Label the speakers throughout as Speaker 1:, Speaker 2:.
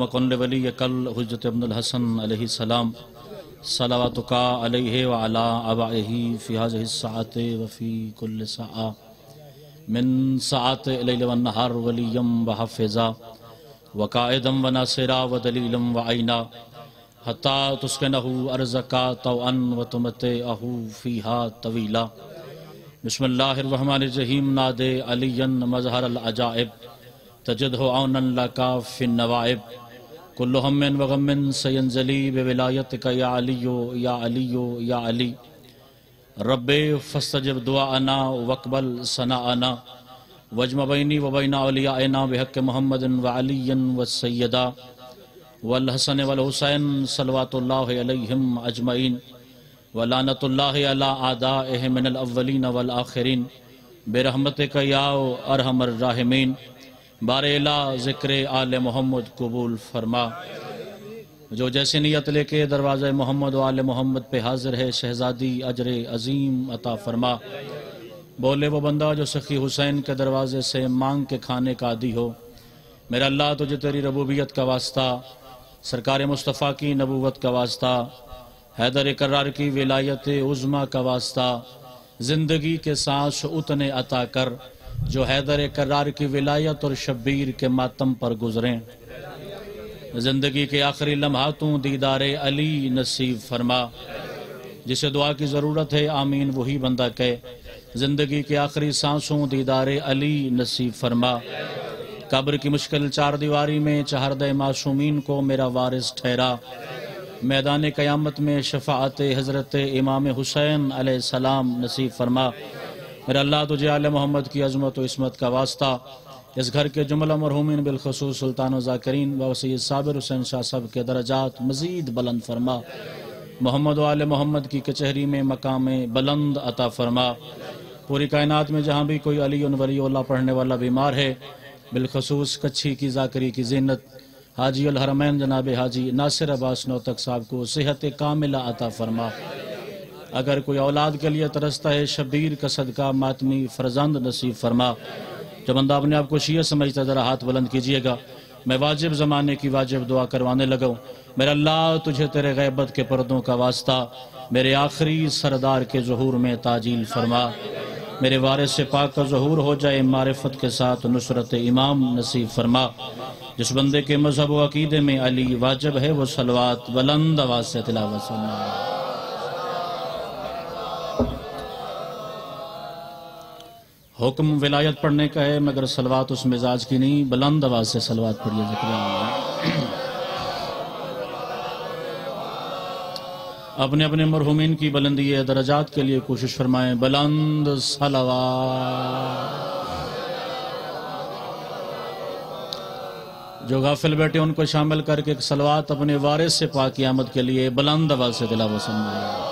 Speaker 1: وکن لولیک الحجۃ ابن الحسن علیہ السلام صلواتک علیہ وعلی آبائہ فی هذه الساعۃ وفی کل ساعۃ من ساعات اللیل والنہار ولیا وحافظا وقائدا وناصرا ودلیلا وعینا حتی تسکنہ ارضک طوعا وتمتعہ فیہا طویلا۔ بسم اللہ الرحمن الرحیم۔ نادے علیا مظہر العجائب تجدہ عونا لک فی النوائب کل ہم وغم سینزلی بولایتک یا علی یا علی یا علی رب فاستجب دعاءنا واقبل ثناءنا واجمع بینی و بین اولیائنا بحق محمد وعلی والسیدہ والحسن والحسین صلوات اللہ علیہم اجمعین ولعنت اللہ علی اعدائہ من الاولین والآخرین برحمتک یا ارحم الراحمین۔ بار الہ ذکر آل محمد قبول فرما۔ جو جیسی نیت لے کے دروازہ محمد و آل محمد پہ حاضر ہے شہزادی اجر عظیم عطا فرما۔ بولے وہ بندہ جو سخی حسین کے دروازے سے مانگ کے کھانے کا عادی ہو، میرا اللہ تجھے تیری ربوبیت کا واسطہ، سرکار مصطفیٰ کی نبوت کا واسطہ، حیدر کرار کی ولایت عظمیٰ کا واسطہ، زندگی کے سانس اتنے عطا کر جو حیدر کرار کی ولایت اور شبیر کے ماتم پر گزریں۔ زندگی کے آخری لمحاتوں دیدار علی نصیب فرما۔ جسے دعا کی ضرورت ہے آمین وہی بندہ کہے۔ زندگی کے آخری سانسوں دیدار علی نصیب فرما۔ قبر کی مشکل چار دیواری میں چہردہ معصومین کو میرا وارث ٹھہرا۔ میدان قیامت میں شفاعت حضرت امام حسین علیہ السلام نصیب فرما۔ میرا اللہ تجھے آل محمد کی عظمت و عصمت کا واسطہ اس گھر کے جملہ مرحومین بالخصوص سلطان و ذاکرین و سید صابر حسین شاہ صاحب کے درجات مزید بلند فرما۔ محمد و آل محمد کی کچہری میں مقام بلند عطا فرما۔ پوری کائنات میں جہاں بھی کوئی علی ولی اللہ پڑھنے والا بیمار ہے، بالخصوص کچھی کی ذاکری کی زینت حاجی الحرمین جناب حاجی ناصر عباس نوتک صاحب کو صحت کاملہ عطا فرما۔ اگر کوئی اولاد کے لیے ترستا ہے شبیر کا صدقہ ماتمی فرزند نصیب فرما۔ جو بندہ اپنے آپ کو شیعہ سمجھتا ذرا ہاتھ بلند کیجئے گا۔ میں واجب زمانے کی واجب دعا کروانے لگا ہوں۔ میرا اللہ تجھے تیرے غیبت کے پردوں کا واسطہ میرے آخری سردار کے ظہور میں تعجیل فرما۔ میرے وارث سے پاک کا ظہور ہو جائے، معرفت کے ساتھ نصرت امام نصیب فرما۔ جس بندے کے مذہب و عقیدے میں علی واجب ہے وہ صلوات بلند آواز سے تلاوت فرما۔ حکم ولایت پڑھنے کا ہے مگر صلوات اس مزاج کی نہیں، بلند آواز سے صلوات پڑھیے ذکر اللہ۔ اپنے اپنے مرحومین کی بلندی درجات کے لیے کوشش فرمائیں۔ بلند صلوات۔ جو غافل بیٹھے ان کو شامل کر کے ایک صلوات اپنے وارث سے پاک قیامت کے لیے بلند آواز سے تلاوت فرمائیں۔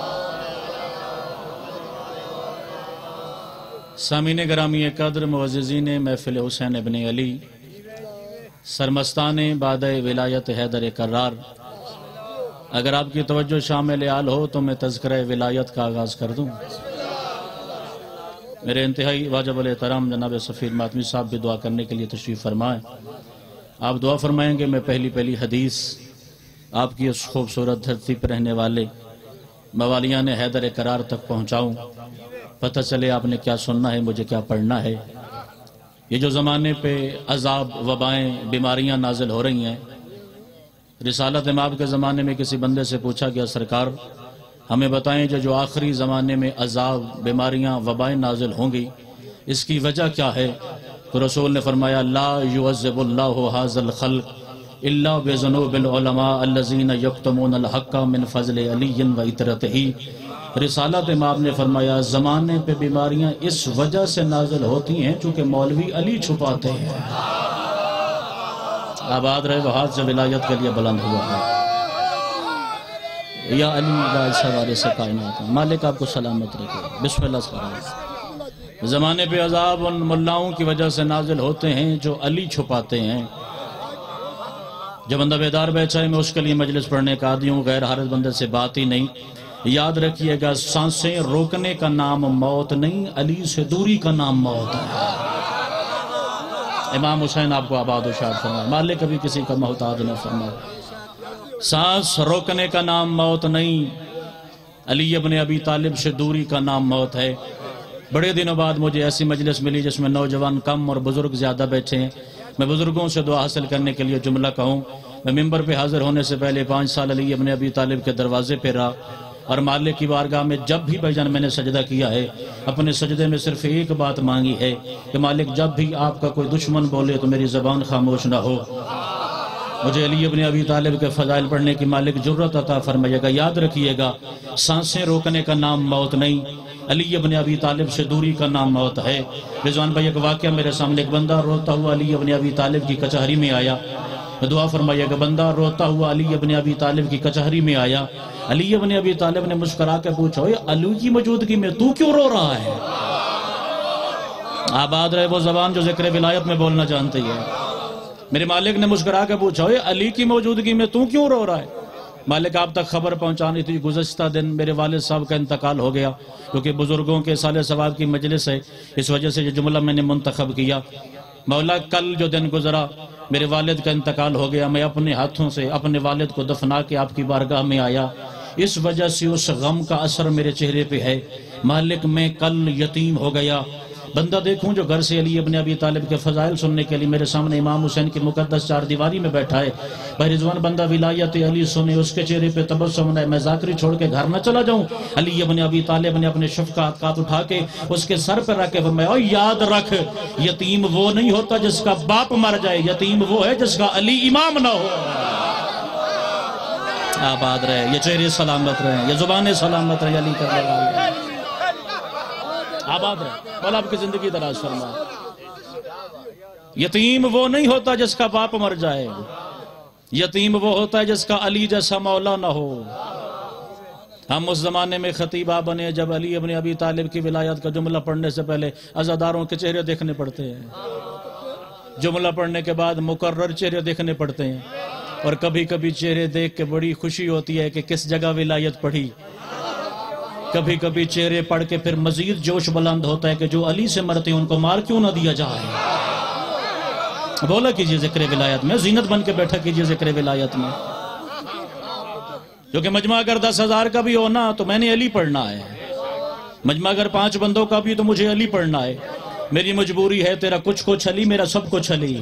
Speaker 1: سامعین گرامی قدر، معززین محفل حسین ابن علی، سرمستان بعد ولایت حیدر کرار، اگر آپ کی توجہ شامل حال ہو تو میں تذکرہ ولایت کا آغاز کر دوں۔ میرے انتہائی واجب الاحترام جناب سفیر ماتمی صاحب بھی دعا کرنے کے لیے تشریف فرمائیں۔ آپ دعا فرمائیں گے میں پہلی حدیث آپ کی اس خوبصورت دھرتی پر رہنے والے موالیان حیدر کرار تک پہنچاؤں، پتہ چلے آپ نے کیا سننا ہے، مجھے کیا پڑھنا ہے۔ یہ جو زمانے پہ عذاب، وبائیں، بیماریاں نازل ہو رہی ہیں، رسالت امام کے زمانے میں کسی بندے سے پوچھا گیا سرکار ہمیں بتائیں جو آخری زمانے میں عذاب، بیماریاں، وبائیں نازل ہوں گی اس کی وجہ کیا ہے؟ تو رسول نے فرمایا لا یعذب اللہ ھذا الخلق الا بذنوب العلماء الذین یکتمون الحق من فضل علی و عطرتہ۔ رسالت امام نے فرمایا زمانے پہ بیماریاں اس وجہ سے نازل ہوتی ہیں چونکہ مولوی علی چھپاتے ہیں۔ آباد رہے وہ ہاتھ سے ولایت کے لیے بلند ہوا ہے۔ یا علی بادشاہ وارث کائنات، مالک آپ کو سلامت رکھے۔ بسم اللہ سلام۔ زمانے پہ عذاب ان ملاؤں کی وجہ سے نازل ہوتے ہیں جو علی چھپاتے ہیں۔ جب بندہ بیدار بیٹھا ہے میں اس کے لیے مجلس پڑھنے کا عادی ہوں، غیر حارث بندے سے بات ہی نہیں۔ یاد رکھیے گا سانسیں روکنے کا نام موت نہیں، علی سے دوری کا نام موت ہے۔ امام حسین آپ کو آباد و شاد فرمائے، مالک کبھی کسی کا محتاج نہ فرمائے۔ سانس روکنے کا نام موت نہیں، علی ابن ابی طالب سے دوری کا نام موت ہے۔ بڑے دنوں بعد مجھے ایسی مجلس ملی جس میں نوجوان کم اور بزرگ زیادہ بیٹھے ہیں۔ میں بزرگوں سے دعا حاصل کرنے کے لیے جملہ کہوں۔ میں ممبر پہ حاضر ہونے سے پہلے 5 سال علی ابن ابی طالب کے دروازے پہ رہا، اور مالک کی بارگاہ میں جب بھی بھائی جان میں نے سجدہ کیا ہے، اپنے سجدے میں صرف ایک بات مانگی ہے کہ مالک جب بھی آپ کا کوئی دشمن بولے تو میری زبان خاموش نہ ہو۔ مجھے علی ابن ابی طالب کے فضائل پڑھنے کی مالک جرت عطا فرمائے گا۔ یاد رکھیے گا، سانسیں روکنے کا نام موت نہیں، علی ابن ابی طالب سے دوری کا نام موت ہے۔ رضوان بھائی، ایک واقعہ میرے سامنے، ایک بندہ روتا ہوا علی ابن ابی طالب کی کچہری میں آیا۔ دعا فرمائیے گا، بندہ روتا ہوا علی ابن ابی طالب کی کچہری میں آیا۔ علی ابن ابی طالب نے مسکرا کے پوچھا، اے علی کی موجودگی میں تو کیوں رو رہا ہے؟ آباد رہے وہ زبان جو ذکر ولایت میں بولنا جانتی ہے۔ میرے مالک نے مسکرا کے پوچھا، اے علی کی موجودگی میں تو کیوں رو رہا ہے؟ مالک آپ تک خبر پہنچانی تھی، گزشتہ دن میرے والد صاحب کا انتقال ہو گیا، کیونکہ بزرگوں کے سال ثواب کی مجلس ہے، اس وجہ سے یہ جملہ میں نے منتخب کیا۔ مولا، کل جو دن گزرا میرے والد کا انتقال ہو گیا، میں اپنے ہاتھوں سے اپنے والد کو دفنا کے آپ کی بارگاہ میں آیا، اس وجہ سے اس غم کا اثر میرے چہرے پہ ہے۔ مالک، میں کل یتیم ہو گیا۔ بندہ دیکھوں جو گھر سے علی ابن ابی طالب کے فضائل سننے کے لیے میرے سامنے امام حسین کی مقدس چار دیواری میں بیٹھا ہے۔ بھائی رضوان، بندہ ولایت علی سنے، اس کے چہرے پہ تبسم ہے، میں ذاکری چھوڑ کے گھر نہ چلا جاؤں؟ علی ابن ابی طالب نے اپنے شفقات اٹھا کے اس کے سر پہ رکھ کے فرمایا، اور یاد رکھ، یتیم وہ نہیں ہوتا جس کا باپ مر جائے، یتیم وہ ہے جس کا علی امام نہ ہو۔ آباد رہے، یہ چہرے سلامت رہے، یہ زبانیں سلامت رہے، علی کرنے والے آباد رہے۔ مولا آپ کی زندگی دراز فرمائے۔ یتیم وہ نہیں ہوتا جس کا باپ مر جائے، یتیم وہ ہوتا ہے جس کا علی جیسا مولا نہ ہو۔ ہم اس زمانے میں خطیبہ بنے جب علی ابن ابی طالب کی ولایت کا جملہ پڑھنے سے پہلے عزاداروں کے چہرے دیکھنے پڑتے ہیں، جملہ پڑھنے کے بعد مقرر چہرے دیکھنے پڑتے ہیں، اور کبھی کبھی چہرے دیکھ کے بڑی خوشی ہوتی ہے کہ کس جگہ ولایت پڑھی۔ کبھی کبھی چہرے پڑھ کے پھر مزید جوش بلند ہوتا ہے کہ جو علی سے مرتے ہیں ان کو مار کیوں نہ دیا جائے۔ بولا کیجئے ذکر ولایت میں، زینت بن کے بیٹھا کیجئے ذکر ولایت میں۔ کیونکہ مجمع اگر 10,000 کا بھی ہونا تو میں نے علی پڑھنا ہے، مجمع اگر 5 بندوں کا بھی تو مجھے علی پڑھنا ہے۔ میری مجبوری ہے، تیرا کچھ علی، میرا سب کچھ علی۔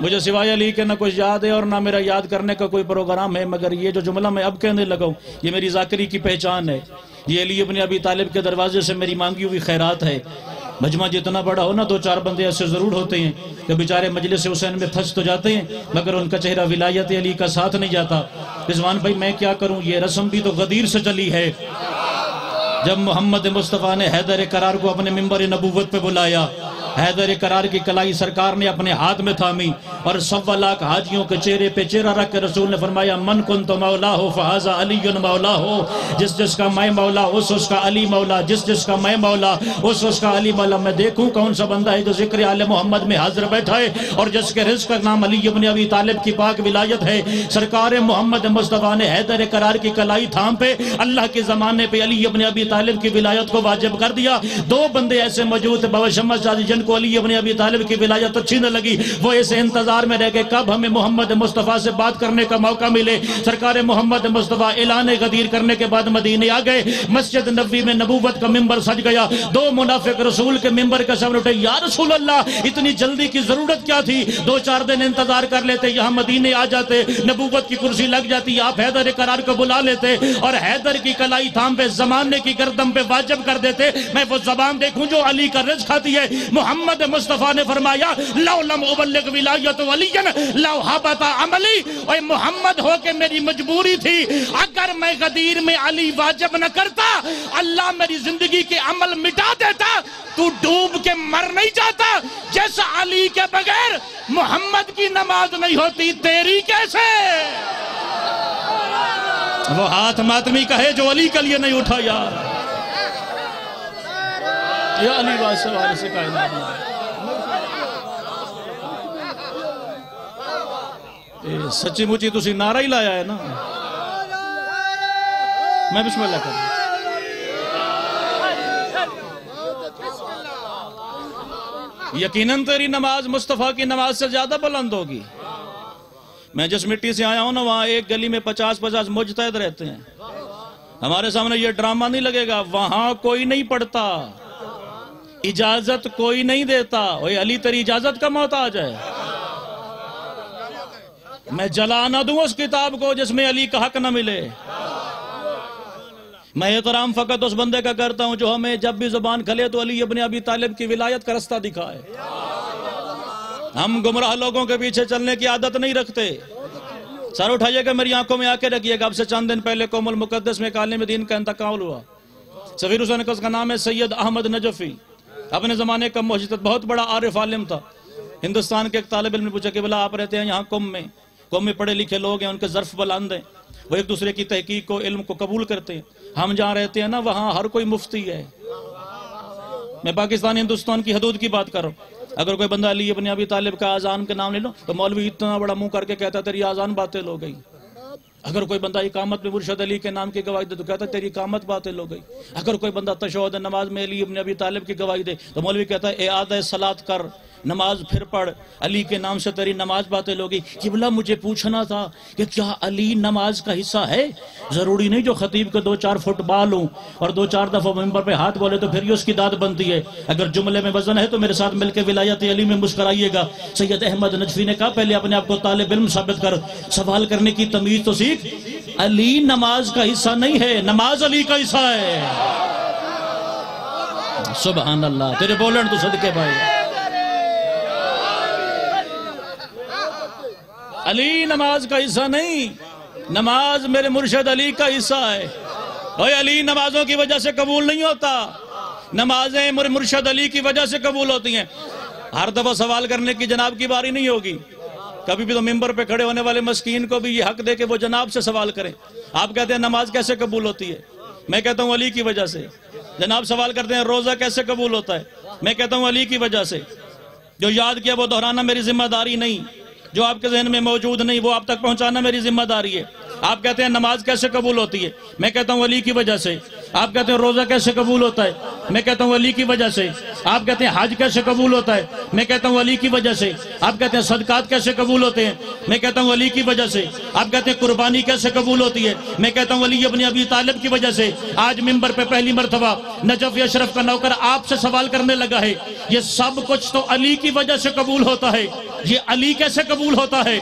Speaker 1: مجھے سوائے علی کے نہ کچھ یاد ہے اور نہ میرا یاد کرنے کا کوئی پروگرام ہے، مگر یہ جو جملہ میں اب کہنے لگا ہوں یہ میری ذاکری کی پہچان ہے، یہ علی ابن ابی طالب کے دروازے سے میری مانگی ہوئی خیرات ہے۔ مجمع جتنا بڑا ہو نا 2-4 بندے ایسے ضرور ہوتے ہیں کہ بیچارے مجلس حسین میں پھنس تو جاتے ہیں مگر ان کا چہرہ ولایت علی کا ساتھ نہیں جاتا۔ رضوان بھائی، میں کیا کروں، یہ رسم بھی تو غدیر سے چلی ہے۔ جب محمد مصطفیٰ نے حیدر کرار کو اپنے ممبر نبوت پہ بلایا، حیدر کرار کی کلائی سرکار نے اپنے ہاتھ میں تھامی اور 1.25 لاکھ حاجیوں کے چہرے پہ چہرہ رکھ کے رسول نے فرمایا، من کنت مولا ہو فہذا علی مولا ہو، جس جس کا میں مولا اس کا علی مولا، جس جس کا میں مولا اس کا علی مولا۔ میں دیکھوں کون سا بندہ ہے جو ذکر آل محمد میں حاضر بیٹھا ہے اور جس کے رزق کا نام علی ابن ابی طالب کی پاک ولایت ہے۔ سرکار محمد مصطفیٰ نے حیدر کرار کی کلائی تھام پہ اللہ کے زمانے پہ علی ابن ابی طالب کی ولایت کو واجب کر دیا۔ 2 بندے ایسے موجود تھے، بابا شمس زادی، جن کو علی ابن ابی طالب کی ولایت اچھی نہ لگی، وہ ایسے انتظار میں رہ گئے کب ہمیں محمد مصطفیٰ سے بات کرنے کا موقع ملے۔ سرکار محمد مصطفیٰ اعلان غدیر کرنے کے بعد مدینے آ گئے، مسجد نبوی میں نبوت کا ممبر سج گیا۔ 2 منافق رسول کے ممبر کا سامنے اٹھے، یا رسول اللہ اتنی جلدی کی ضرورت کیا تھی، 2-4 دن انتظار کر لیتے، یہاں مدینے آ جاتے، نبوت کی کرسی لگ جاتی، آپ حیدر کرار کو بلا لیتے اور حیدر کی کلائی تھام پہ زمانے کی گردن پہ واجب کر دیتے۔ میں وہ زبان دیکھوں جو علی کا رزق کھاتی ہے۔ محمد مصطفیٰ نے فرمایا، لو لم ابلغ ولایت ولی لو حبط عملی، اے محمد ہو کے میری مجبوری تھی، اگر میں غدیر میں علی واجب نہ کرتا اللہ میری زندگی کے عمل مٹا دیتا۔ تو ڈوب کے مر نہیں جاتا، جیسا علی کے بغیر محمد کی نماز نہیں ہوتی، تیری کیسے؟ وہ ہاتھ ماتمی کہے جو علی کے لیے نہیں اٹھا، یار یا علی واسے والے سے کائنات نہیں۔ سچی مچی تسی نعرہ ہی لایا ہے نا، میں بسم اللہ کروں۔ یقیناً تیری نماز مصطفیٰ کی نماز سے زیادہ بلند ہوگی۔ میں جس مٹی سے آیا ہوں نا، وہاں ایک گلی میں 50 مجتہد رہتے ہیں۔ ہمارے سامنے یہ ڈرامہ نہیں لگے گا، وہاں کوئی نہیں پڑھتا، اجازت کوئی نہیں دیتا۔ اوے علی تیری اجازت کا محتاج ہے؟ میں جلا نہ دوں اس کتاب کو جس میں علی کا حق نہ ملے۔ میں احترام فقط اس بندے کا کرتا ہوں جو ہمیں جب بھی زبان کھلے تو علی ابن ابی طالب کی ولایت کا رستہ دکھائے۔ ہم گمراہ لوگوں کے پیچھے چلنے کی عادت نہیں رکھتے۔ سر اٹھائیے گا، میری آنکھوں میں آکے رکھیے گا۔ اب سے چند دن پہلے قوم المقدس میں ایک عالم دین کا انتقال ہوا۔ سفیر حسین کا نام ہے سید احمد نجفی، اپنے زمانے کا مجتہد، بہت بڑا عارف عالم تھا۔ ہندوستان کے ایک طالب علم نے پوچھا کہ بلا آپ رہتے ہیں یہاں قوم میں پڑھے لکھے لوگ ہیں، ان کے ظرف بلند ہیں، وہ ایک دوسرے کی تحقیق کو علم کو قبول کرتے ہیں۔ ہم جہاں رہتے ہیں نا وہاں ہر کوئی مفتی ہے۔ میں پاکستان ہندوستان کی حدود کی بات کر رہا ہوں۔ اگر کوئی بندہ علی ابن ابی طالب کا اذان کے نام لے لو تو مولوی اتنا بڑا منہ کر کے کہتا ہے تیری اذان باطل ہو گئی۔ اگر کوئی بندہ اقامت میں مرشد علی کے نام کی گواہی دے تو کہتا ہے تیری اقامت باطل ہو گئی۔ اگر کوئی بندہ تشہد نماز میں علی ابن ابی طالب کی گواہی دے تو مولوی کہتا ہے اعادہ صلاۃ کر، نماز پھر پڑھ، علی کے نام سے تیری نماز باطل ہوگی۔ قبلہ مجھے پوچھنا تھا کہ کیا علی نماز کا حصہ ہے؟ ضروری نہیں جو خطیب کے 2-4 فٹ بال ہوں اور 2-4 دفعہ ممبر پہ ہاتھ بولے تو پھر ہی اس کی داد بنتی ہے۔ اگر جملے میں وزن ہے تو میرے ساتھ مل کے ولایت علی میں مسکرائیے گا۔ سید احمد نجفی نے کہا پہلے اپنے آپ کو طالب علم ثابت کر، سوال کرنے کی تمیز تو سیکھ۔ علی نماز کا حصہ نہیں ہے، نماز علی کا حصہ ہے۔ سبحان اللہ، تیرے بولن تو صدقے بھائی۔ علی نماز کا حصہ نہیں، نماز میرے مرشد علی کا حصہ ہے۔ اور علی نمازوں کی وجہ سے قبول نہیں ہوتا، نمازیں میرے مرشد علی کی وجہ سے قبول ہوتی ہیں۔ ہر دفعہ سوال کرنے کی جناب کی باری نہیں ہوگی، کبھی بھی تو ممبر پہ کھڑے ہونے والے مسکین کو بھی یہ حق دے کہ وہ جناب سے سوال کریں۔ آپ کہتے ہیں نماز کیسے قبول ہوتی ہے؟ میں کہتا ہوں علی کی وجہ سے۔ جناب سوال کرتے ہیں روزہ کیسے قبول ہوتا ہے؟ میں کہتا ہوں علی کی وجہ سے۔ جو یاد کیا وہ دہرانا میری ذمہ داری نہیں، جو آپ کے ذہن میں موجود نہیں وہ آپ تک پہنچانا میری ذمہ داری ہے۔ آپ کہتے ہیں نماز کیسے قبول ہوتی ہے؟ میں کہتا ہوں علی کی وجہ سے۔ آپ کہتے ہیں روزہ کیسے قبول ہوتا ہے؟ میں کہتا ہوں علی کی وجہ سے۔ آپ کہتے ہیں حج کیسے قبول ہوتا ہے؟ میں کہتا ہوں علی کی وجہ سے۔ آپ کہتے ہیں صدقات کیسے قبول ہوتے ہیں؟ میں کہتا ہوں علی کی وجہ سے۔ آپ کہتے ہیں قربانی کیسے قبول ہوتی ہے؟ میں کہتا ہوں علی ابن ابی طالب کی وجہ سے۔ آج ممبر پہ پہلی مرتبہ نجف اشرف کا نوکر آپ سے سوال کرنے لگا ہے، یہ سب کچھ تو علی کی وجہ سے قبول ہوتا ہے، یہ علی کیسے قبول ہوتا ہے؟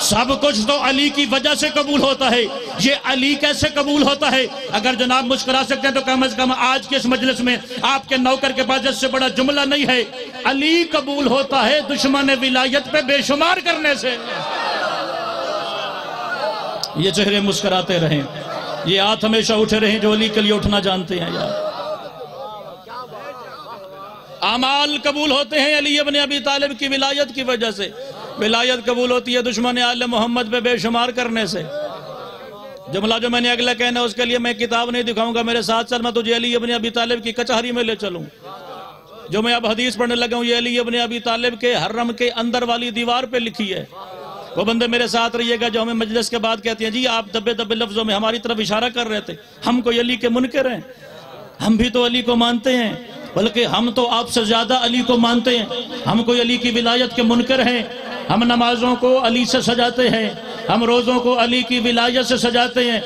Speaker 1: سب کچھ تو علی کی وجہ سے قبول ہوتا ہے، یہ علی کیسے قبول ہوتا ہے؟ اگر جناب مسکرا سکتے ہیں تو کم از کم آج کے اس مجلس میں آپ کے نوکر کے پاس اس سے بڑا جملہ نہیں ہے، علی قبول ہوتا ہے دشمن ولایت پہ بے شمار کرنے سے۔ یہ چہرے مسکراتے رہیں، یہ ہاتھ ہمیشہ اٹھے رہیں جو علی کے لیے اٹھنا جانتے ہیں۔ یار اعمال قبول ہوتے ہیں علی ابن ابی طالب کی ولایت کی وجہ سے، ولایت قبول ہوتی ہے دشمن آل محمد پہ بے شمار کرنے سے۔ جملہ جو میں نے اگلا کہنا اس کے لیے میں کتاب نہیں دکھاؤں گا، میرے ساتھ میں تجھے علی ابن ابی طالب کی کچہری میں لے چلوں۔ جو میں اب حدیث پڑھنے لگا ہوں یہ علی ابن ابی طالب کے حرم کے اندر والی دیوار پہ لکھی ہے۔ وہ بندے میرے ساتھ رہیے گا جو ہمیں مجلس کے بعد کہتے ہیں جی آپ دبے دبے لفظوں میں ہماری طرف اشارہ کر رہے تھے، ہم کوئی علی کے منکر ہیں؟ ہم بھی تو علی کو مانتے ہیں، بلکہ ہم تو آپ سے زیادہ علی کو مانتے ہیں۔ ہم کوئی علی کی ولایت کے منکر ہیں؟ ہم نمازوں کو علی سے سجاتے ہیں، ہم روزوں کو علی کی ولایت سے سجاتے ہیں۔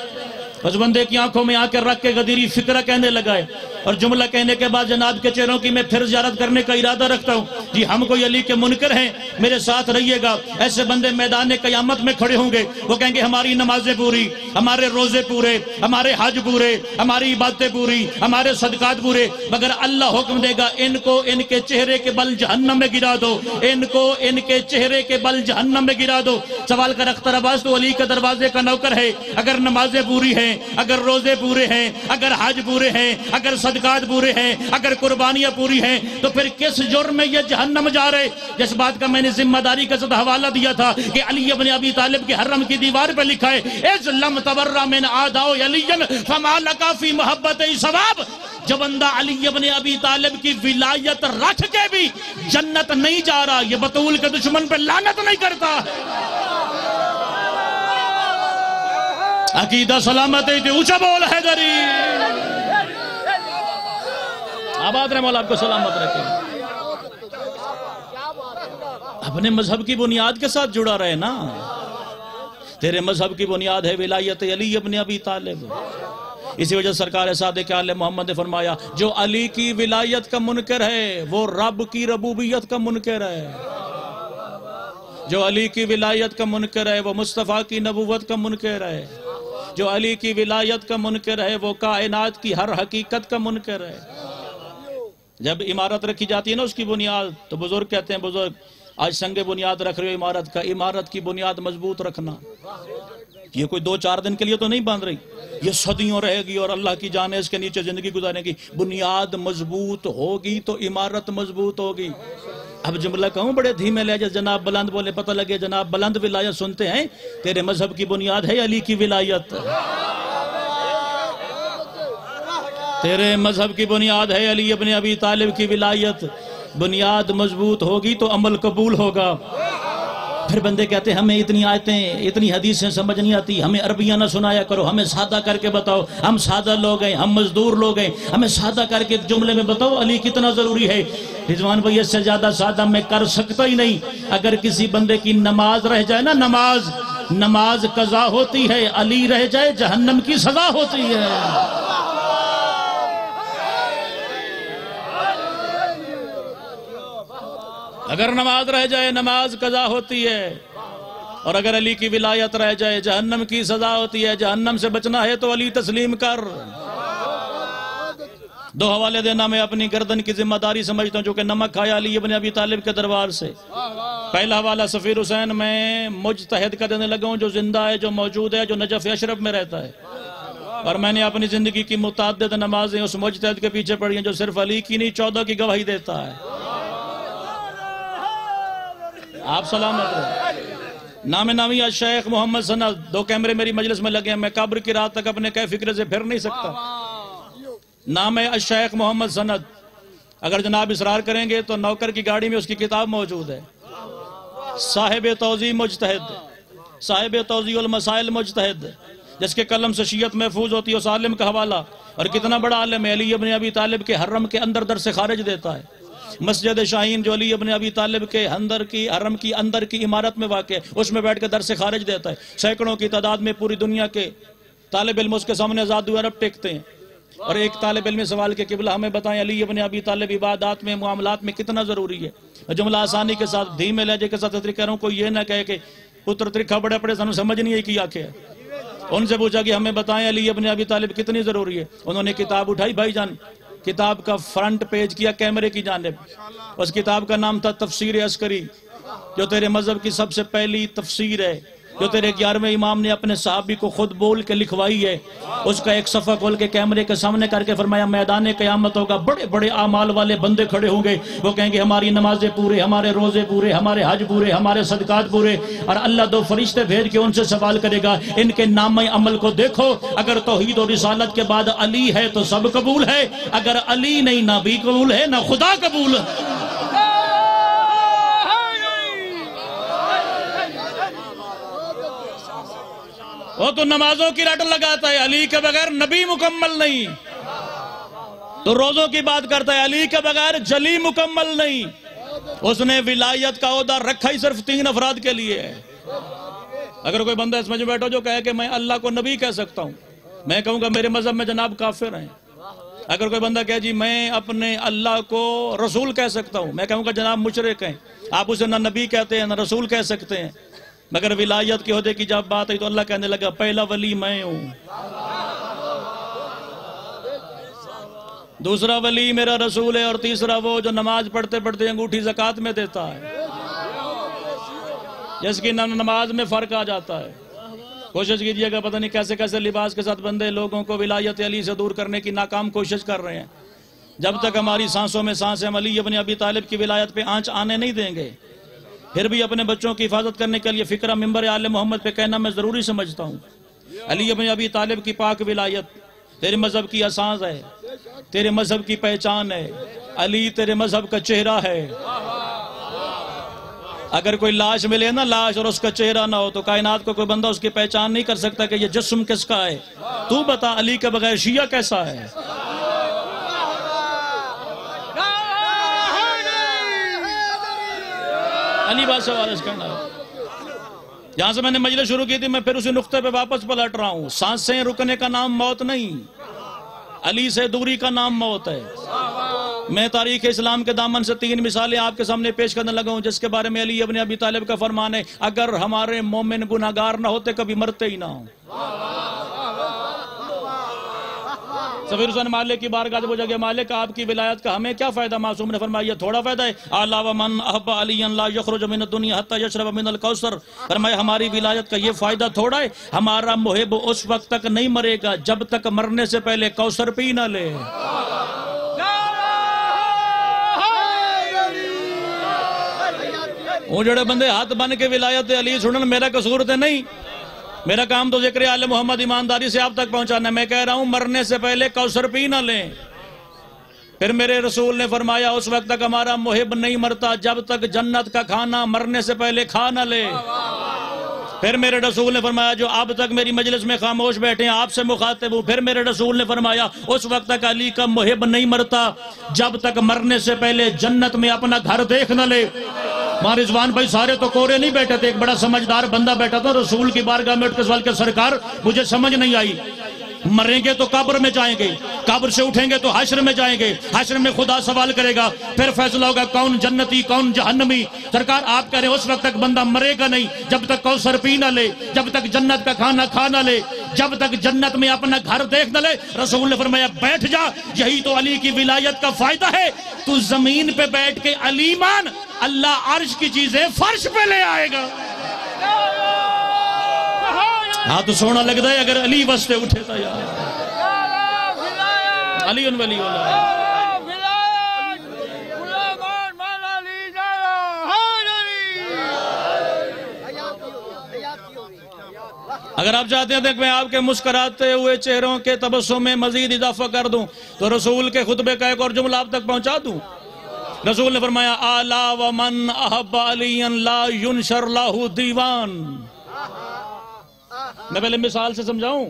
Speaker 1: اس بندے کی آنکھوں میں آ کے رکھ کے غدیری فکرہ کہنے لگا ہے، اور جملہ کہنے کے بعد جناب کے چہروں کی میں پھر زیارت کرنے کا ارادہ رکھتا ہوں۔ جی ہم کوئی علی کے منکر ہیں؟ میرے ساتھ رہیے گا، ایسے بندے میدان قیامت میں کھڑے ہوں گے، وہ کہیں گے ہماری نمازیں پوری، ہمارے روزے پورے، ہمارے حج پورے، ہماری عبادتیں پوری، ہمارے صدقات پورے، مگر اللہ حکم دے گا ان کو ان کے چہرے کے بل جہنم میں گرا دو، ان کو ان کے چہرے کے بل جہنم میں گرا دو۔ سوال کر اختر عباس تو علی کے دروازے کا نوکر ہے، اگر نمازیں پوری ہیں، اگر روزے پورے ہیں، اگر حج پورے ہیں، اگر صدقات پورے ہیں، اگر قربانیاں پوری ہیں، تو پھر کس جرم میں یہ جہنم جا رہے؟ جس بات کا میں نے ذمہ داری کے ساتھ حوالہ دیا تھا کہ علی ابن ابی طالب کے حرم کی دیوار پہ لکھا ہے اِذْ لَمْ تَبَرَّ مِنْ آدَاءُ عَلِيٍّ فَمَا لَكَ فِي مُحَبَّتِهِ ثَوَابٌ۔ جو بندہ علی ابن ابی طالب کی ولایت رکھ کے بھی جنت نہیں جا رہا، یہ بطول کے دشمن پہ لعنت نہیں کرتا۔ عقیدہ سلامت ہے، اونچا بول حیدری۔ آباد رحمہ اللہ آپ کو سلامت رکھیں۔ اپنے مذہب کی بنیاد کے ساتھ جڑا رہے نا. تیرے مذہب کی بنیاد ہے ولایت علی ابن ابی طالب. اسی وجہ سرکار صادق علیہ محمد نے فرمایا جو علی کی ولایت کا منکر ہے وہ رب کی ربوبیت کا منکر ہے. جو علی کی ولایت کا منکر ہے وہ مصطفیٰ کی نبوت کا منکر ہے. جو علی کی ولایت کا منکر ہے وہ کائنات کی ہر حقیقت کا منکر ہے. جب عمارت رکھی جاتی ہے نا اس کی بنیاد تو بزرگ کہتے ہیں بزرگ آج سنگ بنیاد رکھ رہے ہو عمارت کا, عمارت کی بنیاد مضبوط رکھنا. یہ کوئی 2-4 دن کے لیے تو نہیں باندھ رہی, یہ صدیوں رہے گی اور اللہ کی جانے اس کے نیچے زندگی گزارنے کی. بنیاد مضبوط ہوگی تو عمارت مضبوط ہوگی. اب جملہ کہوں بڑے دھیمے لہجے جناب بلند بولے پتہ لگے جناب بلند ولایت سنتے ہیں. تیرے مذہب کی بنیاد ہے علی کی ولایت. تیرے مذہب کی بنیاد ہے علی ابن ابی طالب کی ولایت. بنیاد مضبوط ہوگی تو عمل قبول ہوگا. پھر بندے کہتے ہیں ہمیں اتنی آیتیں اتنی حدیثیں سمجھ نہیں آتی, ہمیں عربیہ نہ سنایا کرو, ہمیں سادہ کر کے بتاؤ. ہم سادہ لوگ ہیں, ہم مزدور لوگ ہیں, ہمیں سادہ کر کے جملے میں بتاؤ علی کتنا ضروری ہے. رضوان بھائی اس سے زیادہ سادہ میں کر سکتا ہی نہیں. اگر کسی بندے کی نماز رہ جائے نا, نماز قضا ہوتی ہے, علی رہ جائے جہنم کی سزا ہوتی ہے. اگر نماز رہ جائے نماز قضا ہوتی ہے, اور اگر علی کی ولایت رہ جائے جہنم کی سزا ہوتی ہے. جہنم سے بچنا ہے تو علی تسلیم کر. 2 حوالے دینا میں اپنی گردن کی ذمہ داری سمجھتا ہوں جو کہ نمک کھایا علی ابن ابی طالب کے دربار سے. پہلا حوالہ سفیر حسین میں مجتہد کا دینے لگا ہوں جو زندہ ہے, جو موجود ہے, جو نجف اشرف میں رہتا ہے. اور میں نے اپنی زندگی کی متعدد نمازیں اس مجتہد کے پیچھے پڑھی ہیں جو صرف علی کی نہیں 14 کی گواہی دیتا ہے. آپ سلامت رہے. نام نامی الشیخ محمد سند. 2 کیمرے میری مجلس میں لگے ہیں, میں قبر کی رات تک اپنے کہہ فکر سے پھر نہیں سکتا. نام ہے الشیخ محمد سند. اگر جناب اصرار کریں گے تو نوکر کی گاڑی میں اس کی کتاب موجود ہے. صاحب توضیح مجتہد, صاحب توضیح المسائل مجتہد, جس کے قلم سے شیعت محفوظ ہوتی ہے اس عالم کا حوالہ. اور کتنا بڑا عالم ہے, علی ابن ابی طالب کے حرم کے اندر درس خارج دیتا ہے. مسجد شاہین جو علی ابن ابی طالب کے اندر کی حرم کی اندر کی عمارت میں واقع ہے, اس میں بیٹھ کے درس خارج دیتا ہے. سینکڑوں کی تعداد میں پوری دنیا کے طالب علم اس کے سامنے آزاد عرب ٹیکتے ہیں. اور ایک طالب علم سوال کے قبلہ ہمیں بتائیں علی ابن ابی طالب عبادات میں معاملات میں کتنا ضروری ہے. جملہ آسانی کے ساتھ دھیمے لہجے کے ساتھ کہہ رہا ہوں, کوئی یہ نہ کہے کہ پتر ترکھا بڑے پڑے سانو سمجھ نہیں ہے کیا ہے. ان سے پوچھا کہ ہمیں بتائیں علی ابن ابی طالب کتنی ضروری ہے. انہوں نے کتاب اٹھائی, بھائی جان کتاب کا فرنٹ پیج کیا کیمرے کی جانب. اس کتاب کا نام تھا تفسیر عسکری, جو تیرے مذہب کی سب سے پہلی تفسیر ہے, جو تیرے 11ویں امام نے اپنے صحابی کو خود بول کے لکھوائی ہے. اس کا ایک صفحہ کھول کے کیمرے کے سامنے کر کے فرمایا میدان قیامت ہوگا, بڑے بڑے اعمال والے بندے کھڑے ہوں گے, وہ کہیں گے ہماری نمازیں پورے, ہمارے روزے پورے, ہمارے حج پورے, ہمارے صدقات پورے. اور اللہ 2 فرشتے بھیج کے ان سے سوال کرے گا ان کے نامہ عمل کو دیکھو, اگر توحید و رسالت کے بعد علی ہے تو سب قبول ہے, اگر علی نہیں نہ بھی قبول ہے نہ خدا قبول ہے. وہ تو نمازوں کی رٹ لگاتا ہے, علی کے بغیر نبی مکمل نہیں. تو روزوں کی بات کرتا ہے, علی کے بغیر جلی مکمل نہیں. اس نے ولایت کا عہدہ رکھا ہی صرف 3 افراد کے لیے ہے. اگر کوئی بندہ اس میں جو بیٹھو جو کہے کہ میں اللہ کو نبی کہہ سکتا ہوں, میں کہوں گا میرے مذہب میں جناب کافر ہیں. اگر کوئی بندہ کہے جی میں اپنے اللہ کو رسول کہہ سکتا ہوں, میں کہوں گا جناب مشرک ہیں, آپ اسے نہ نبی کہتے ہیں نہ رسول کہہ سکتے ہیں. مگر ولایت کے عہدے کی جب بات آئی تو اللہ کہنے لگا پہلا ولی میں ہوں, دوسرا ولی میرا رسول ہے, اور تیسرا وہ جو نماز پڑھتے پڑھتے انگوٹھی زکوٰۃ میں دیتا ہے, جس کی نماز میں فرق آ جاتا ہے. کوشش کیجئے گا, پتہ نہیں کیسے کیسے لباس کے ساتھ بندے لوگوں کو ولایت علی سے دور کرنے کی ناکام کوشش کر رہے ہیں. جب تک ہماری سانسوں میں سانس ہے ہم علی ابن ابی طالب کی ولایت پہ آنچ آنے نہیں دیں گے. پھر بھی اپنے بچوں کی حفاظت کرنے کے لیے فکرہ ممبر آل محمد پہ کہنا میں ضروری سمجھتا ہوں. علی ابن ابی طالب کی پاک ولایت تیرے مذہب کی اساس ہے, تیرے مذہب کی پہچان ہے. علی تیرے مذہب کا چہرہ ہے. اگر کوئی لاش ملے نا, لاش, اور اس کا چہرہ نہ ہو تو کائنات کو کوئی بندہ اس کی پہچان نہیں کر سکتا کہ یہ جسم کس کا ہے. تو بتا علی کے بغیر شیعہ کیسا ہے؟ علی بات سے وارث کرنا ہے. جہاں سے میں نے مجلس شروع کی تھی میں پھر اسی نقطے پہ واپس پلٹ رہا ہوں. سانسیں رکنے کا نام موت نہیں، علی سے دوری کا نام موت ہے. میں تاریخ اسلام کے دامن سے 3 مثالیں آپ کے سامنے پیش کرنے لگا ہوں جس کے بارے میں علی ابن ابی طالب کا فرمان ہے اگر ہمارے مومن گناہگار نہ ہوتے کبھی مرتے ہی نہ ہوں. سفیر حسین مالک کی بارگاہ سے پوچھا گیا مالک آپ کی ولایت کا ہمیں کیا فائدہ؟ معصوم نے فرمایا یہ تھوڑا فائدہ ہے. الا ومن احب علی لا یخرج من الدنیا حتى یشرب من الکوثر. فرمایا ہماری ولایت کا یہ فائدہ تھوڑا ہے، ہمارا محب اس وقت تک نہیں مرے گا جب تک مرنے سے پہلے کوثر پی نہ لے. وہ جڑے بندے ہاتھ بن کے ولایت علی سنن میرا قصور تے نہیں، میرا کام تو ذکر آل محمد ایمانداری سے آپ تک پہنچانا ہے. میں کہہ رہا ہوں مرنے سے پہلے کوثر پی نہ لیں. پھر میرے رسول نے فرمایا اس وقت تک ہمارا محب نہیں مرتا جب تک جنت کا کھانا مرنے سے پہلے کھا نہ لے. پھر میرے رسول نے فرمایا جو اب تک میری مجلس میں خاموش بیٹھے ہیں آپ سے مخاطب ہوں. پھر میرے رسول نے فرمایا اس وقت تک علی کا محب نہیں مرتا جب تک مرنے سے پہلے جنت میں اپنا گھر دیکھ نہ لے. ہمارے رضوان بھائی سارے تو کورے نہیں بیٹھے تھے، ایک بڑا سمجھدار بندہ بیٹھا تھا رسول کی بارگاہ میں اٹھ کے سوال کہ سرکار مجھے سمجھ نہیں آئی، مریں گے تو قبر میں جائیں گے، قبر سے اٹھیں گے تو حشر میں جائیں گے، حشر میں خدا سوال کرے گا، پھر فیصلہ ہوگا کون جنتی کون جہنمی. سرکار آپ کہہ رہے ہیں اس وقت تک بندہ مرے گا نہیں جب تک کوثر پی نہ لے، جب تک جنت کا کھانا کھا نہ لے، جب تک جنت میں اپنا گھر دیکھ نہ لے. رسول نے فرمایا بیٹھ جا، یہی تو علی کی ولایت کا فائدہ ہے. تو زمین پہ بیٹھ کے علی مان، اللہ عرش کی چیزیں فرش پہ لے آئے گا. ہاں تو سونا لگتا ہے اگر علی وستے اٹھے تھا یار. علی ولی اللہ اگر آپ چاہتے ہیں کہ میں آپ کے مسکراتے ہوئے چہروں کے تبسم میں مزید اضافہ کر دوں تو رسول کے خطبے کا ایک اور جملہ آپ تک پہنچا دوں. رسول نے فرمایا الا ومن احب علی لا ینشر له دیوان. میں پہلے مثال سے سمجھاؤں.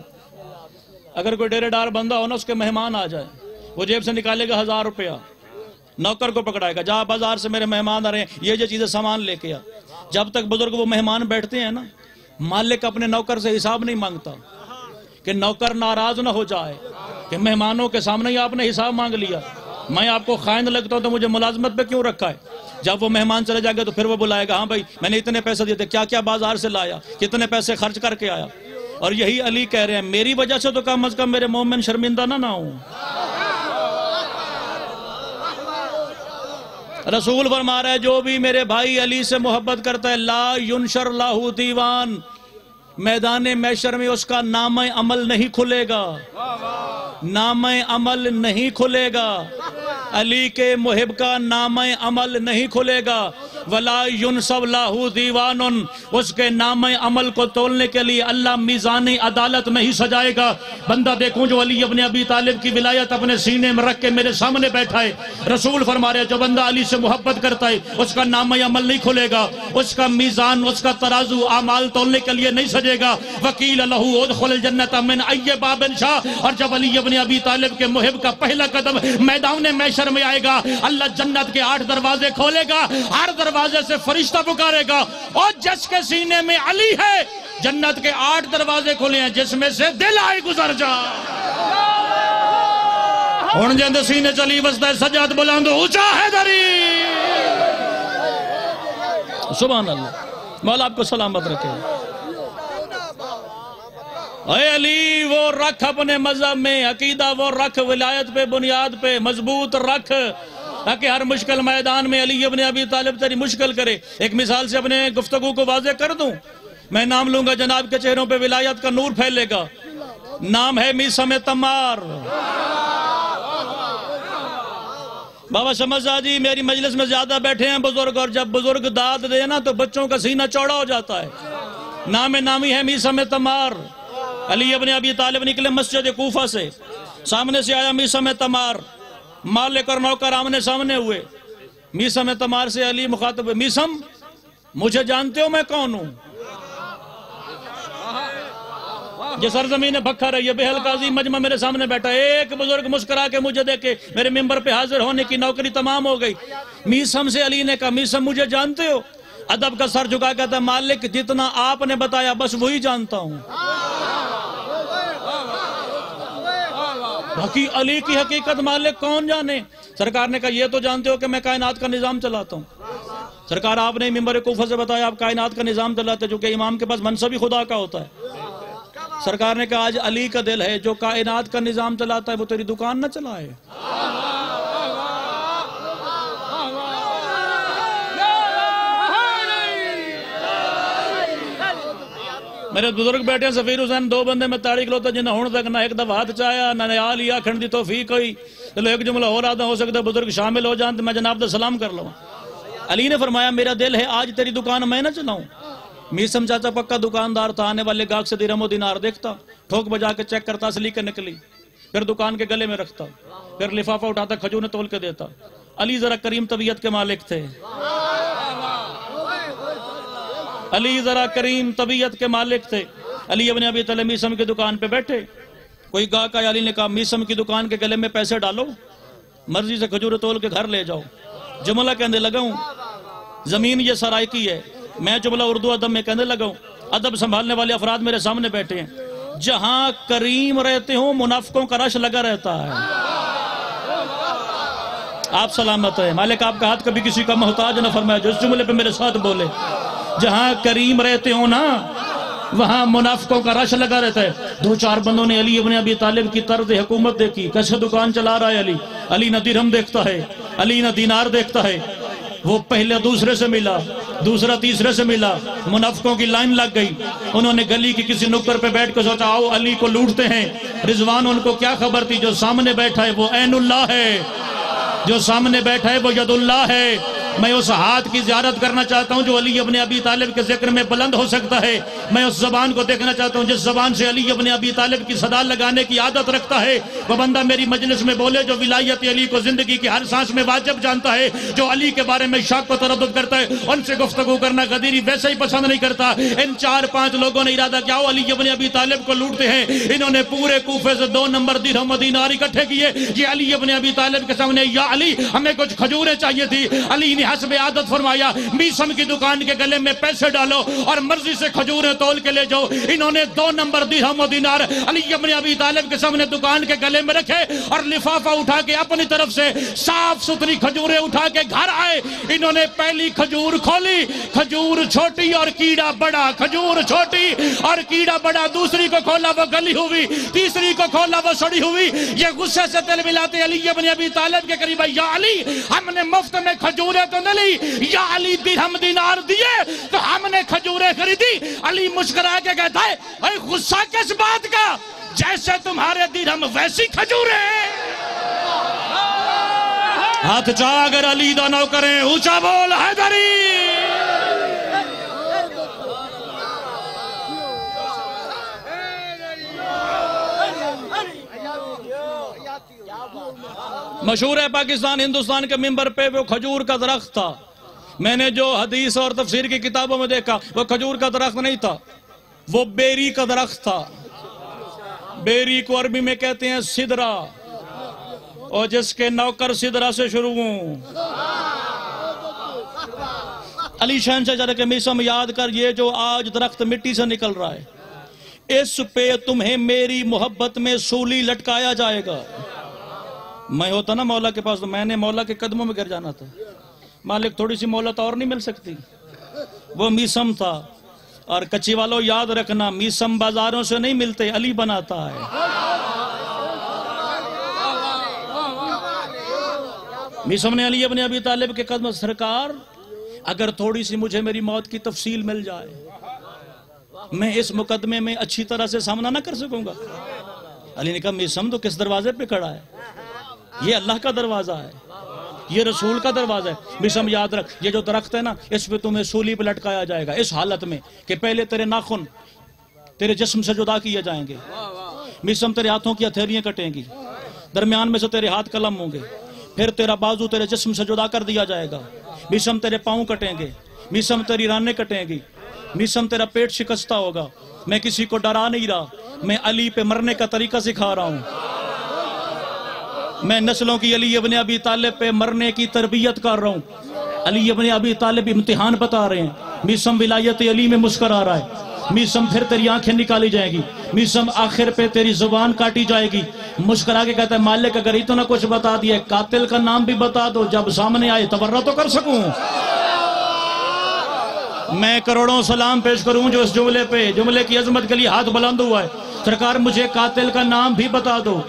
Speaker 1: اگر کوئی ڈیرے ڈار بندہ ہو نا اس کے مہمان آ جائے، وہ جیب سے نکالے گا 1000 روپیہ، نوکر کو پکڑائے گا جا بازار سے میرے مہمان آ رہے ہیں یہ جو چیزیں سامان لے کے آ. جب تک بزرگ وہ مہمان بیٹھتے ہیں نا مالک اپنے نوکر سے حساب نہیں مانگتا کہ نوکر ناراض نہ ہو جائے کہ مہمانوں کے سامنے ہی آپ نے حساب مانگ لیا، میں آپ کو خائن لگتا ہوں تو مجھے ملازمت پہ کیوں رکھا ہے. جب وہ مہمان چلے جائے گا تو پھر وہ بلائے گا ہاں بھائی میں نے اتنے پیسے دیے تھے، کیا کیا بازار سے لایا، کتنے پیسے خرچ کر کے آیا. اور یہی علی کہہ رہے ہیں میری وجہ سے تو کم از کم میرے مومن شرمندہ نہ ہوں. رسول فرما رہا ہے جو بھی میرے بھائی علی سے محبت کرتا ہے لا ینشر له دیوان، میدان محشر میں اس کا نامہ عمل نہیں کھلے گا، نامہ عمل نہیں کھلے گا. علی کے محب کا نامہ عمل نہیں کھلے گا. ولا ینصب له دیوان، اس کے نامہ عمل کو تولنے کے لیے اللہ میزان عدالت نہیں سجائے گا. بندہ دیکھوں جو علی ابن ابی طالب کی ولایت اپنے سینے میں رکھ کے میرے سامنے بیٹھا ہے. رسول فرما رہے ہیں جو بندہ علی سے محبت کرتا ہے اس کا نامہ عمل نہیں کھلے گا، اس کا میزان اس کا ترازو اعمال تولنے کے لیے نہیں سجے گا. وکیل له ادخل الجنت من ای باب شاء. اور جب علی ابن ابی طالب کے محب کا پہلا قدم میدان محشر میں آئے گا اللہ جنت کے 8 دروازے کھولے گا، ہر دروازے سے فرشتہ پکارے گا اور جس کے سینے میں علی ہے جنت کے 8 دروازے کھلے ہیں جس میں سے دل آئے گزر جا. ہن جندے سینے چلی وستا ہے سجاد بلند اونچا ہے دری. سبحان اللہ. مولا آپ کو سلامت رکھے. اے علی وہ رکھ اپنے مذہب میں عقیدہ، وہ رکھ ولایت پہ بنیاد پہ مضبوط رکھ تاکہ ہر مشکل میدان میں علی ابن ابی طالب تیری مشکل کرے. ایک مثال سے اپنے گفتگو کو واضح کر دوں. میں نام لوں گا جناب کے چہروں پہ ولایت کا نور پھیلے گا. نام ہے میثم تمار. بابا شمس جی میری مجلس میں زیادہ بیٹھے ہیں بزرگ، اور جب بزرگ داد دے نا تو بچوں کا سینہ چوڑا ہو جاتا ہے. نام نامی ہے میثم تمار. علی ابن ابی طالب نکلے مسجد کوفہ سے، سامنے سے آیا میثم تمار، مالک اور نوکر آمنے سامنے ہوئے. میثم تمار سے علی مخاطب ہے میثم مجھے جانتے ہو میں کون ہوں؟ یہ سرزمین بکھر ہے، یہ بہل قاضی مجمع میرے سامنے بیٹھا. ایک بزرگ مسکرا کے مجھے دیکھے میرے ممبر پہ حاضر ہونے کی نوکری تمام ہو گئی. میثم سے علی نے کہا میثم مجھے جانتے ہو؟ ادب کا سر جھکا کہتا ہے مالک جتنا آپ نے بتایا بس وہی جانتا ہوں، باقی علی کی حقیقت مالک کون جانے۔ سرکار نے کہا یہ تو جانتے ہو کہ میں کائنات کا نظام چلاتا ہوں۔ سرکار آپ نے ممبر کوفہ سے بتایا آپ کائنات کا نظام چلاتے جو کہ امام کے پاس منصب ہی خدا کا ہوتا ہے۔ سرکار نے کہا آج علی کا دل ہے جو کائنات کا نظام چلاتا ہے وہ تیری دکان نہ چلائے۔ میرے بزرگ بیٹھے ہیں سفیر حسین دو بندے میں تاریخ لوتا جنہیں ہون تک نہ ایک دفعہ ہاتھ چاہیا نہ نیا لیا کھنڈ دی توفیق ہوئی، چلو ایک جملہ ہو رہا تھا ہو سکتا ہے بزرگ شامل ہو جان تو میں جناب دا سلام کر لوں۔ علی نے فرمایا میرا دل ہے آج تیری دکان میں نہ چلاؤں۔ میسم چاچا پکا دکاندار تھا، آنے والے گاہک سے درہم و دینار دیکھتا، ٹھوک بجا کے چیک کرتا اصلی کے نکلی، پھر دکان کے گلے میں رکھتا، پھر لفافہ اٹھاتا کھجور تول کے دیتا۔ علی ذرا کریم طبیعت کے مالک تھے، علی ذرا کریم طبیعت کے مالک تھے۔ علی ابن ابی طالب میسم کی دکان پہ بیٹھے، کوئی گاہک آیا، علی نے کہا میسم کی دکان کے گلے میں پیسے ڈالو، مرضی سے کھجور تول کے گھر لے جاؤ۔ جملہ کہنے لگا ہوں زمین یہ سرائکی ہے، میں جملہ اردو ادب میں کہنے لگا ہوں ادب سنبھالنے والے افراد میرے سامنے بیٹھے ہیں، جہاں کریم رہتے ہوں منافقوں کا رش لگا رہتا ہے۔ آپ سلامت ہیں، مالک آپ کا ہاتھ کبھی کسی کا محتاج نہ فرمائے جو اس جملے پہ میرے ساتھ بولے۔ جہاں کریم رہتے ہوں نا وہاں منافقوں کا رش لگا رہتا ہے۔ دو چار بندوں نے علی ابن ابی طالب کی طرز حکومت دیکھی، کیسے دکان چلا رہا ہے علی۔ علی نہ درہم دیکھتا ہے، علی نہ دینار دیکھتا ہے۔ وہ پہلے دوسرے سے ملا، دوسرا تیسرے سے ملا، منافقوں کی لائن لگ گئی۔ انہوں نے گلی کی کسی نکر پہ بیٹھ کے سوچا آؤ علی کو لوٹتے ہیں۔ رضوان ان کو کیا خبر تھی جو سامنے بیٹھا ہے وہ عین اللہ ہے، جو سامنے بیٹھا ہے وہ ید اللہ ہے۔ میں اس ہاتھ کی زیارت کرنا چاہتا ہوں جو علی ابن ابی طالب کے ذکر میں بلند ہو سکتا ہے۔ میں اس زبان کو دیکھنا چاہتا ہوں جس زبان سے علی ابن ابی طالب کی صدا لگانے کی عادت رکھتا ہے۔ وہ بندہ میری مجلس میں بولے جو ولایت علی کو زندگی کی ہر سانس میں واجب جانتا ہے، جو علی کے بارے میں شک و تردد کرتا ہے، ان سے گفتگو کرنا غدیری ویسے ہی پسند نہیں کرتا۔ ان چار پانچ لوگوں نے ارادہ کیا علی ابن ابی طالب کو لوٹتے ہیں۔ انہوں نے پورے کوفے سے 2 نمبر درہم و دینار اکٹھے کیے۔ یہ علی ابن ابی طالب کے سامنے یا علی ہمیں کچھ کھجوریں چاہیے تھی۔ علی نے حسب عادت فرمایا میسم کی دکان کے گلے میں پیسے ڈالو اور مرضی سے کھجوریں تول کے لے جاؤ۔ انہوں نے 2 نمبر درہم و دینار علی ابن ابی طالب کے سامنے دکان کے گلے میں رکھے اور لفافہ اٹھا کے اپنی طرف سے صاف ستھری کھجوریں اٹھا کے گھر آئے۔ انہوں نے پہلی کھجور کھولی، کھجور چھوٹی اور کیڑا بڑا، کھجور چھوٹی اور کیڑا بڑا۔ دوسری کو کھولا وہ گلی ہوئی، تیسری کو کھولا وہ سڑی ہوئی۔ یہ غصے سے دل ملاتے علی ابن ابی طالب کے قریب یا علی ہم نے مفت میں کھجوریں تو نہ لی، یا علی درہم دینار دیے تو ہم نے کھجوریں خریدی۔ علی مسکرا کے کہتا ہے اے غصہ کس بات کا، جیسے تمہارے درہم ویسی کھجوریں۔ ہاتھ چاہ اگر علی دا نو کریں اونچا بول حیدری۔ مشہور ہے پاکستان ہندوستان کے ممبر پہ وہ کھجور کا درخت تھا۔ میں نے جو حدیث اور تفسیر کی کتابوں میں دیکھا وہ کھجور کا درخت نہیں تھا، وہ بیری کا درخت تھا۔ بیری کو عربی میں کہتے ہیں سدرا، اور جس کے نوکر سدرا سے شروع ہوں۔ علی شہن سے جا کے میسم یاد کر یہ جو آج درخت مٹی سے نکل رہا ہے اس پہ تمہیں میری محبت میں سولی لٹکایا جائے گا۔ میں ہوتا نا مولا کے پاس تو میں نے مولا کے قدموں میں گر جانا تھا۔ مالک تھوڑی سی مہلت اور نہیں مل سکتی؟ وہ میسم تھا۔ اور کچی والوں یاد رکھنا میسم بازاروں سے نہیں ملتے، علی بناتا ہے۔ میسم نے علی ابن ابی طالب کے قدم سرکار اگر تھوڑی سی مجھے میری موت کی تفصیل مل جائے میں اس مقدمے میں اچھی طرح سے سامنا نہ کر سکوں گا۔ علی نے کہا میسم تو کس دروازے پہ کھڑا ہے؟ یہ اللہ کا دروازہ ہے، یہ رسول کا دروازہ ہے۔ میسم یاد رکھ یہ جو درخت ہے نا اس پہ تمہیں سولی پہ لٹکایا جائے گا، اس حالت میں کہ پہلے تیرے ناخن تیرے جسم سے جدا کیے جائیں گے۔ میسم تیرے ہاتھوں کی ہتھیلیاں کٹیں گی، درمیان میں سے تیرے ہاتھ قلم ہوں گے، پھر تیرا بازو تیرے جسم سے جدا کر دیا جائے گا۔ میسم تیرے پاؤں کٹیں گے، میسم تیری رانیں کٹیں گی، میسم تیرا پیٹ شکستہ ہوگا۔ میں کسی کو ڈرا نہیں رہا، میں علی پہ مرنے کا طریقہ سکھا رہا ہوں۔ میں نسلوں کی علی ابن ابی طالب پہ مرنے کی تربیت کر رہا ہوں۔ علی ابن ابی طالب امتحان بتا رہے ہیں، میسم ولایت علی میں مسکرا رہا ہے، میسم پھر تیری آنکھیں نکالی جائیں گی، میسم آخر پہ تیری زبان کاٹی جائے گی، مسکرا کے کہتا ہے مالک اگر اتنا کچھ بتا دیا قاتل کا نام بھی بتا دو، جب سامنے آئے تبرہ تو کر سکوں۔ میں کروڑوں سلام پیش کروں جو اس جملے کی عظمت کے لیے ہاتھ بلند ہوا ہے۔ سرکار مجھے قاتل کا نام بھی بتا دو،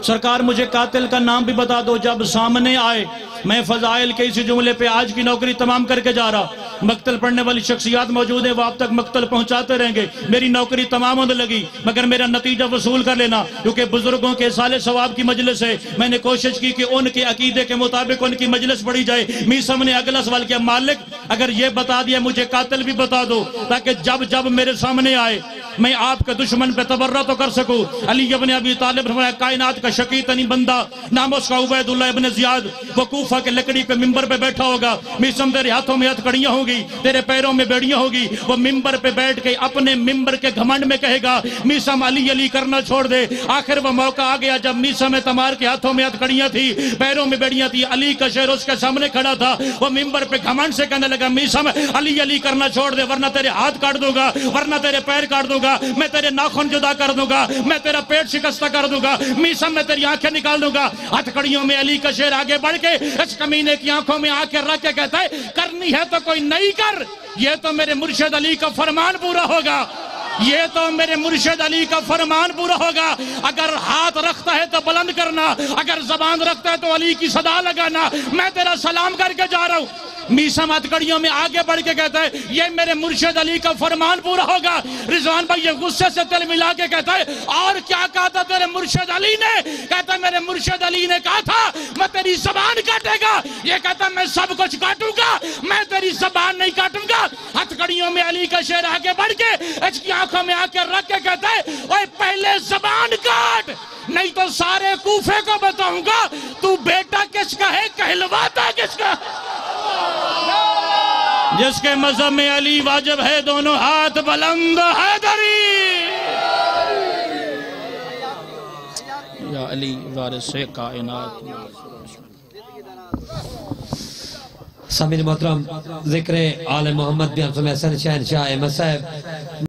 Speaker 1: سرکار مجھے قاتل کا نام بھی بتا دو جب سامنے آئے۔ میں فضائل کے اسی جملے پہ آج کی نوکری تمام کر کے جا رہا، مقتل پڑھنے والی شخصیات موجود ہیں، وہ آپ تک مقتل پہنچاتے رہیں گے، میری نوکری تمام ہونے لگی، مگر میرا نتیجہ وصول کر لینا، کیونکہ بزرگوں کے سال ثواب کی مجلس ہے۔ میں نے کوشش کی کہ ان کے عقیدے کے مطابق ان کی مجلس پڑھی جائے۔ میسم نے اگلا سوال کیا، مالک اگر یہ بتا دیا مجھے قاتل بھی بتا دو، تاکہ جب میرے سامنے آئے میں آپ کے دشمن پہ تبرہ تو کر سکوں۔ علی ابن ابی طالب فرمایا کائنات کا شقی ترین بندہ نام اس کا عبید اللہ ابن زیاد، وہ کوفہ کے لکڑی پہ ممبر پہ بیٹھا ہوگا، میسم تیرے ہاتھوں میں ہتھکڑیاں ہوگی، تیرے پیروں میں بیڑیاں ہوگی، وہ ممبر پہ بیٹھ کے اپنے ممبر کے گھمنڈ میں کہے گا میسم علی علی کرنا چھوڑ دے۔ آخر وہ موقع آ گیا جب میسم تمار کے ہاتھوں میں ہتھکڑیاں تھی، پیروں میں بیڑیاں تھی، علی کا شعر اس کے سامنے کھڑا تھا، وہ ممبر پہ گھمنڈ سے کہنے لگا میسم علی علی کرنا چھوڑ دے ورنہ تیرے ہاتھ کاٹ دوں گا، ورنہ تیرے پیر کاٹ دوں گا، میں تیرے ناخن جدا کر دوں گا، میں تیرا پیٹ شکستہ کر دوں گا، میسم میں تیری آنکھیں نکال دوں گا۔ ہتھکڑیوں میں علی کا شعر آگے بڑھ کے اس کمینے کی آنکھوں میں آنکھیں رکھ کے کہتا ہے کرنی ہے تو کوئی نہیں کر، یہ تو میرے مرشد علی کا فرمان پورا ہوگا، یہ تو میرے مرشد علی کا فرمان پورا ہوگا۔ اگر ہاتھ رکھتا ہے تو بلند کرنا، اگر زبان رکھتا ہے تو علی کی صدا لگانا، میں تیرا سلام کر کے جا رہا ہوں۔ میسم ہتھکڑیوں میں آگے بڑھ کے کہتا ہے یہ میرے مرشد علی کا فرمان پورا ہوگا۔ رضوان بھائی یہ غصے سے دل ملا کے کہتا ہے اور کیا کہا تھا تیرے مرشد علی نے؟ کہتا ہے میرے مرشد علی نے کہا تھا میں تیری زبان کاٹے گا، یہ کہتا ہے میں سب کچھ کاٹوں گا، میں تیری زبان نہیں کاٹوں گا۔ ہتھکڑیوں میں علی کا شعر آگے بڑھ کے اس کی آنکھوں میں آ کے رکھ کے کہتا ہے اوے پہلے زبان کاٹ، نہیں تو سارے کوفے کو بتاؤں گا تو بیٹا کس کا ہے کہلواتا کس کا۔ جس کے مذہب میں علی واجب ہے دونوں ہاتھ بلند، حیدری یا علی وارث کائنات۔
Speaker 2: سامعین محترم ذکر آل محمد بھی ہم سمیں حسن شہنشاہ احمد صاحب